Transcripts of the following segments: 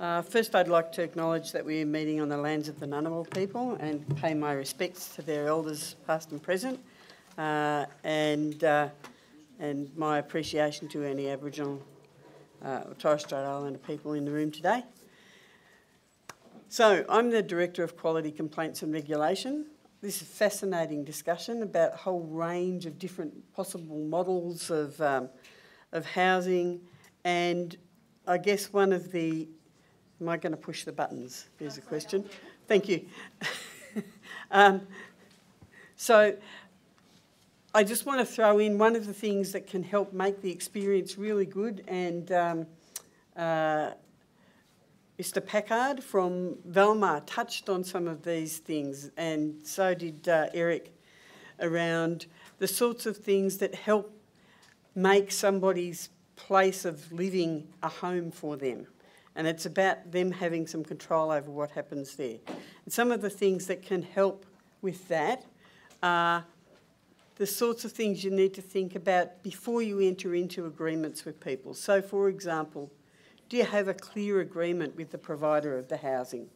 First, I'd like to acknowledge that we're meeting on the lands of the Ngunnawal people and pay my respects to their elders, past and present, and my appreciation to any Aboriginal or Torres Strait Islander people in the room today. So, I'm the Director of Quality Complaints and Regulation. This is a fascinating discussion about a whole range of different possible models of housing, and I guess one of the... Am I going to push the buttons? There's a question. Thank you. So I just want to throw in one of the things that can help make the experience really good, and Mr. Packard from Velmar touched on some of these things, and so did Eric, around the sorts of things that help make somebody's place of living a home for them. And it's about them having some control over what happens there. And some of the things that can help with that are the sorts of things you need to think about before you enter into agreements with people. So, for example, do you have a clear agreement with the provider of the housing?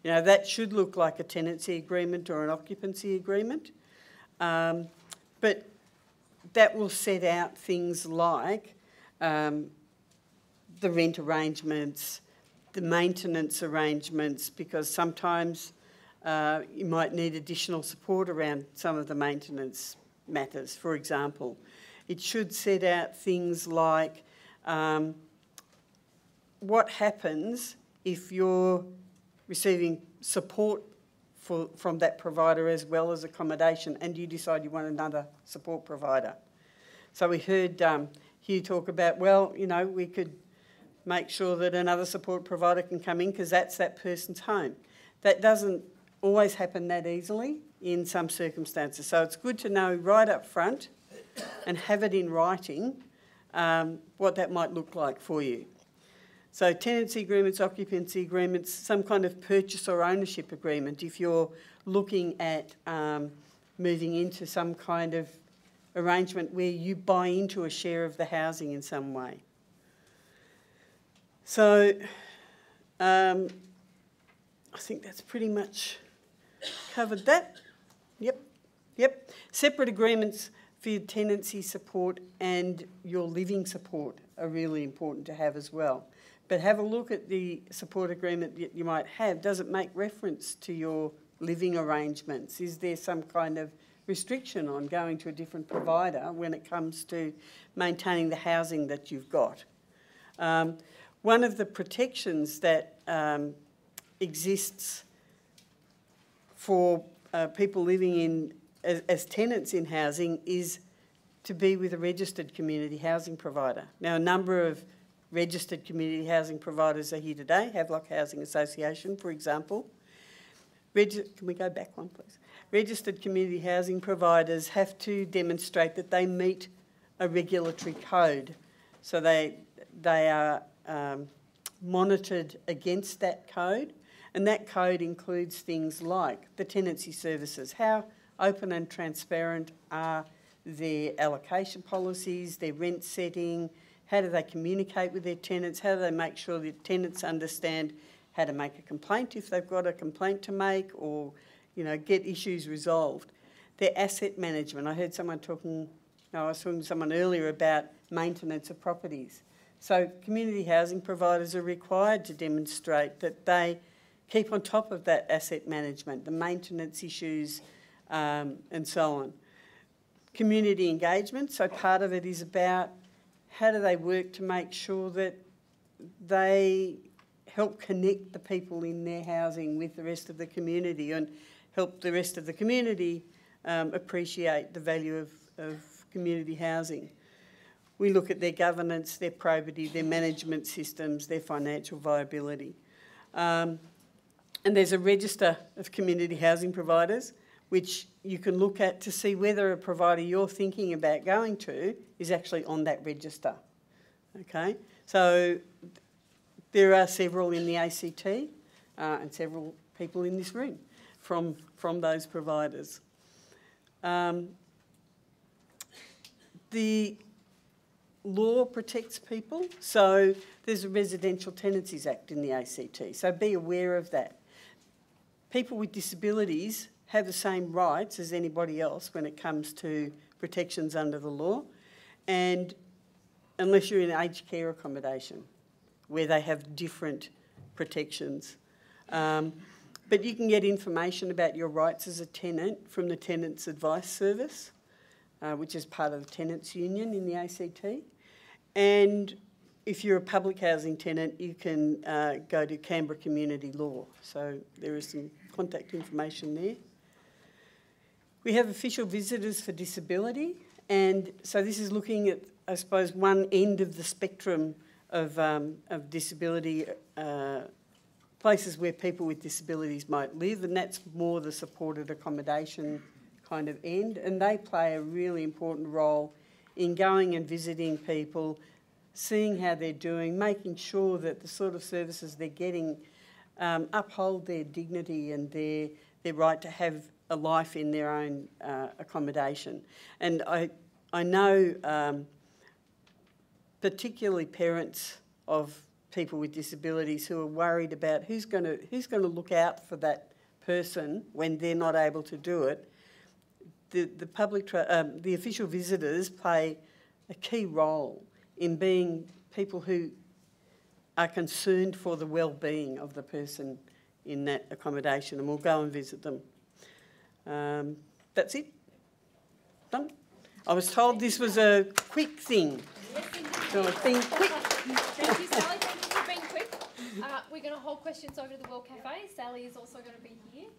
You know, that should look like a tenancy agreement or an occupancy agreement. But that will set out things like the rent arrangements, the maintenance arrangements, because sometimes you might need additional support around some of the maintenance matters, for example. It should set out things like what happens if you're receiving support from that provider as well as accommodation, and you decide you want another support provider. So we heard Hugh talk about, well, you know, we could make sure that another support provider can come in because that's that person's home. That doesn't always happen that easily in some circumstances. So it's good to know right up front and have it in writing what that might look like for you. So tenancy agreements, occupancy agreements, some kind of purchase or ownership agreement if you're looking at moving into some kind of arrangement where you buy into a share of the housing in some way. So I think that's pretty much covered that. Yep. Separate agreements for your tenancy support and your living support are really important to have as well. But have a look at the support agreement that you might have. Does it make reference to your living arrangements? Is there some kind of restriction on going to a different provider when it comes to maintaining the housing that you've got? One of the protections that exists for people living in as tenants in housing is to be with a registered community housing provider. Now, a number of registered community housing providers are here today. Havelock Housing Association, for example. Can we go back one, please? Registered community housing providers have to demonstrate that they meet a regulatory code. So they are monitored against that code, and that code includes things like the tenancy services. How open and transparent are their allocation policies, their rent setting? How do they communicate with their tenants? How do they make sure that tenants understand how to make a complaint if they've got a complaint to make, or, you know, get issues resolved? Their asset management. I heard someone talking, I was talking to someone earlier about maintenance of properties. So community housing providers are required to demonstrate that they keep on top of that asset management, the maintenance issues, and so on. Community engagement. So part of it is about how do they work to make sure that they help connect the people in their housing with the rest of the community and help the rest of the community appreciate the value of community housing. We look at their governance, their probity, their management systems, their financial viability. And there's a register of community housing providers which you can look at to see whether a provider you're thinking about going to is actually on that register. Okay, so there are several in the ACT and several people in this room from those providers. The law protects people. So there's a Residential Tenancies Act in the ACT, so be aware of that. People with disabilities have the same rights as anybody else when it comes to protections under the law, and unless you're in aged care accommodation, where they have different protections. But you can get information about your rights as a tenant from the Tenants Advice Service, which is part of the Tenants Union in the ACT. And if you're a public housing tenant, you can go to Canberra Community Law. So there is some contact information there. We have official visitors for disability, and so this is looking at, I suppose, one end of the spectrum of disability, places where people with disabilities might live, and that's more the supported accommodation kind of end, and they play a really important role in going and visiting people, seeing how they're doing, making sure that the sort of services they're getting uphold their dignity and their right to have a life in their own accommodation. And I know particularly parents of people with disabilities who are worried about who's going to look out for that person when they're not able to do it. The official visitors play a key role in being people who are concerned for the well-being of the person in that accommodation, and we'll go and visit them. That's it. Done. I was told this was a quick thing. Yes, indeed. So a thing quick. Thank you, Sally. Thank you for being quick. We're going to hold questions over to the World Cafe. Sally is also going to be here.